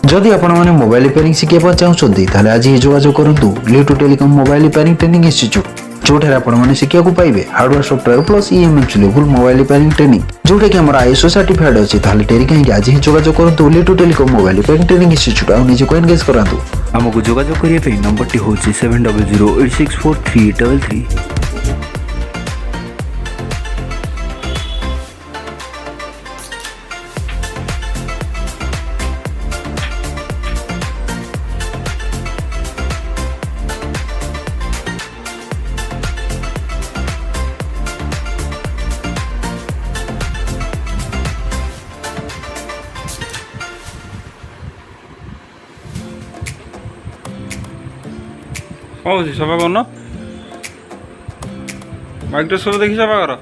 जदि आपण माने मोबाइल रिपेयरिंग शिखा चाहते हैं आज ही जोगाजोग करूँ Litu telecom mobile repairing training institute जोठार आपण शिखा पाइबे hardware software plus EMS level mobile repairing training जोटा कि आम आईएसओ सर्टिफाइड अच्छी डेरी कहीं आज ही जोगाजोग करूँ Litu telecom mobile repairing training institute आ निजको एंगेज करातु आमको जोगाजोग करने नंबर टी हूँ 7008643833। कौन होती सफा कर माइक्रोस्कोप देखी सफा कर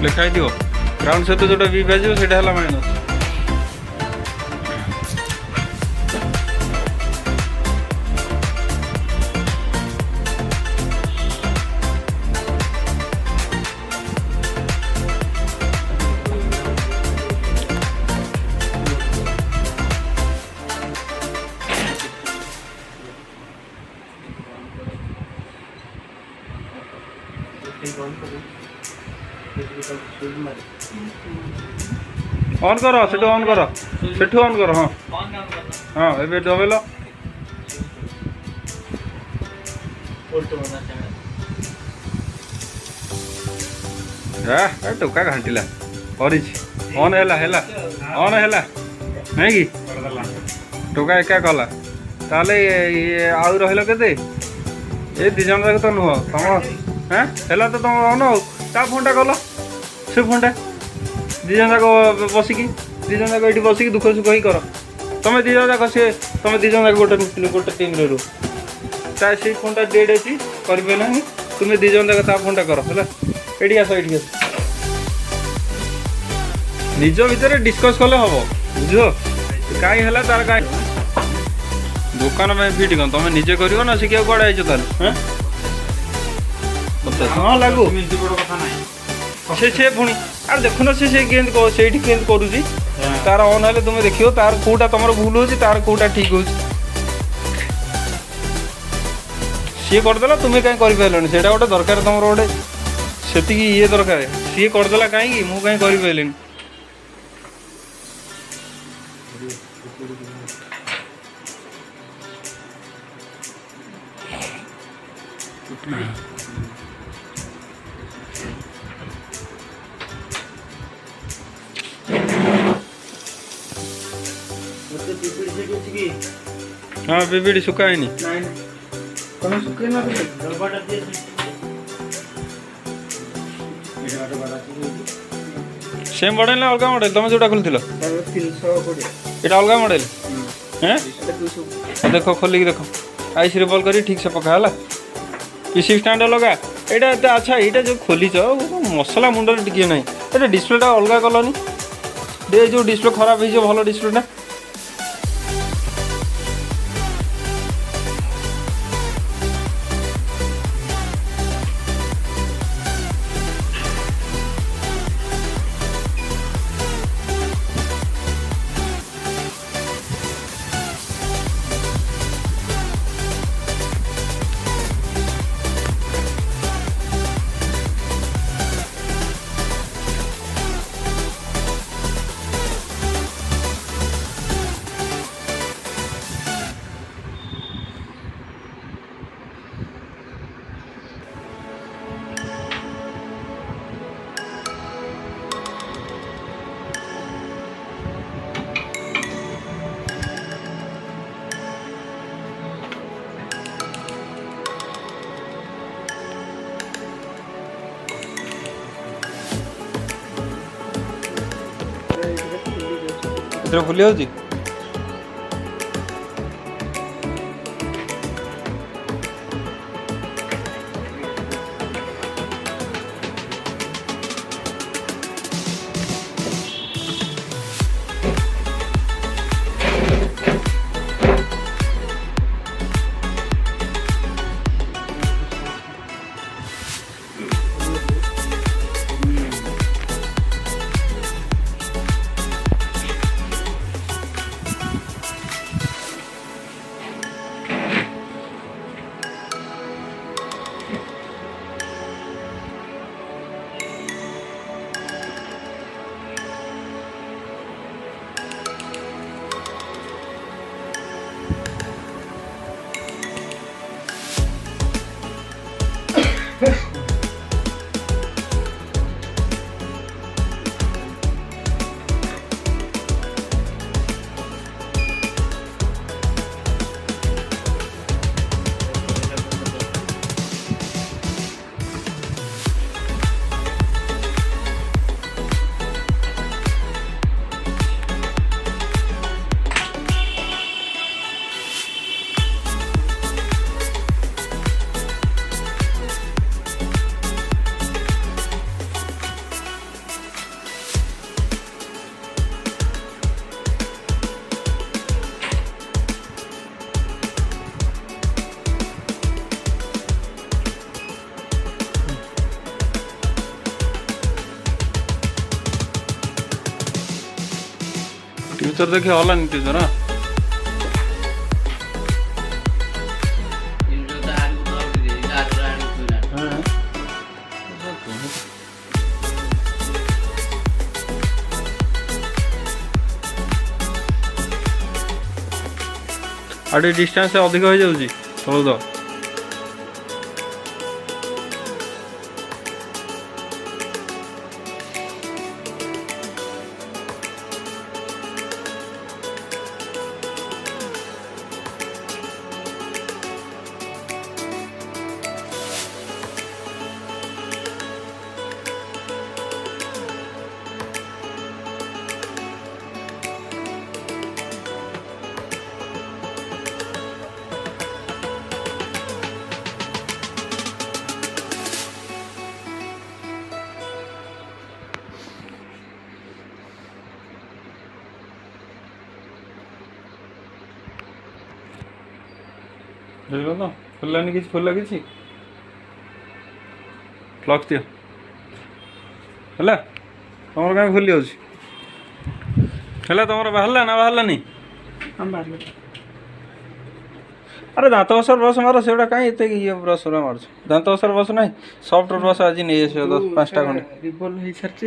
लिखाई दियो ग्राउंड सहित जो बी बाज से माइनस ऑन करो सेठू ऑन करो सेठू ऑन करो हाँ हाँ ए दबेल टोका घाटिला ऑन है ऑन है नहीं कि टोका एका कला ताले ये आउ रहिल केते ए दी जन जाक तो नुह तुम हाँ है तो तुम ऑन हो ता फोन टा कल से फोन टा दी जन जाक बसिकी दी जन जाक ये बसिकी दुख सुख ही कर तुम दी जन जाक सी तुम दी जन जाक गोटे टीम रू ता से फोन टा डेड अच्छी कर तुम्हें दी जन जाक ता फोन टा कर है ये आस ये निज भितर डिस्कस कले हम बुझ कहीं है तार कहीं दुकान में फिट कौन तुम निजे कर ना शिखा कड़े आई हाँ लागू से पुणी आर देखुन से करुच्ची तार ऑन है तुम देखियो तार कौटा तुम भूल हो तार कौटा ठीक हो सी करदेला तुम्हें कहीं कर से गोटे दरकार तुम गोटे से ये दरकार सी करदेला कहीं मुझे कहीं कर हाँ बीबीडी सुखा है सेम मॉडल ना अलग मॉडल तुम जो खोल ये अलग मॉडल हैं देख खोलिक देख आईसी रे बॉल करी ठीक से पका है पीसी स्टैंड लगा यहाँ अच्छा यहाँ जो खोलीच मसला मुंडे टी ना ये डिस्प्लेटा अलग कलनी दे जो डिस्प्ले खराब हो भल डिस्प्लेटा ଶୀଘ୍ର ଫୁଲି ଯାଉଛି। ଟ୍ୟୁଚର ଦେଖି ହଲାନି ଟ୍ୟୁଚର ଆଉ ଟିକେ ଡିଷ୍ଟାନ୍ସ ଅଧିକ ହେଇଯାଉଛି ହଳଦ। ଦେଖିଲ ତ ଫୁଲିଲାନି କିଛି ଫୁଲିଲା କିଛି ଫ୍ଲକ୍ସ ଦିଅ ହେଲା। ତମର କାହିଁ ଫୁଲି ଯାଉଛି ହେଲା? ତମର ବାହାରିଲା ନା ବାହାରିଲାନି? ଆରେ ଦାନ୍ତ ଘଷାର ବ୍ରସ୍ ମାର, ସେଗୁଡ଼ା କାହିଁ ଏତେ ଇଏ ବ୍ରସ୍ ମାରୁଛ? ଦାନ୍ତ ଘଷାର ବ୍ରସ୍ ନାହିଁ, ସଫ୍ଟ ବ୍ରସ୍ ଆଜି ନେଇ ଆସିବ 10-5ଟା ଖଣ୍ଡେ। ରିଭଲ୍ଭ ହେଇସାରିଛି।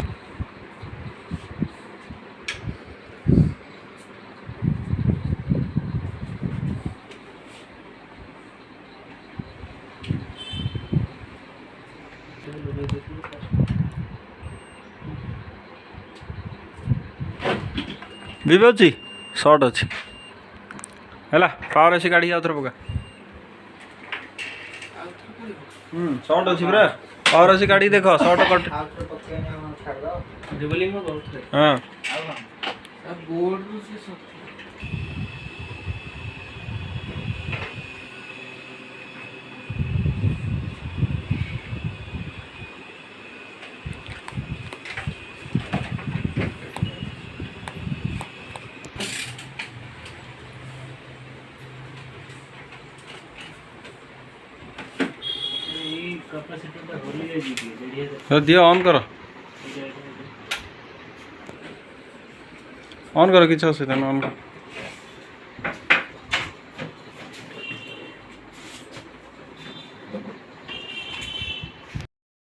ବିଭ ଅଛି, ସର୍ଟ ଅଛି ହେଲା। ପାୱାର ଅଛି, କାଢ଼ିକି ଆଉଥରେ ପକା। ସର୍ଟ ଅଛି ପୁରା, ପାୱାର ଅଛି, କାଢ଼ିକି ଦେଖ। ସର୍ଟ କଟ ହଁ ଦିଅ, ଅନ୍ କର, ଅନ୍ କର, କିଛି ଅସୁବିଧା ନାହିଁ, ଅନ୍ କର।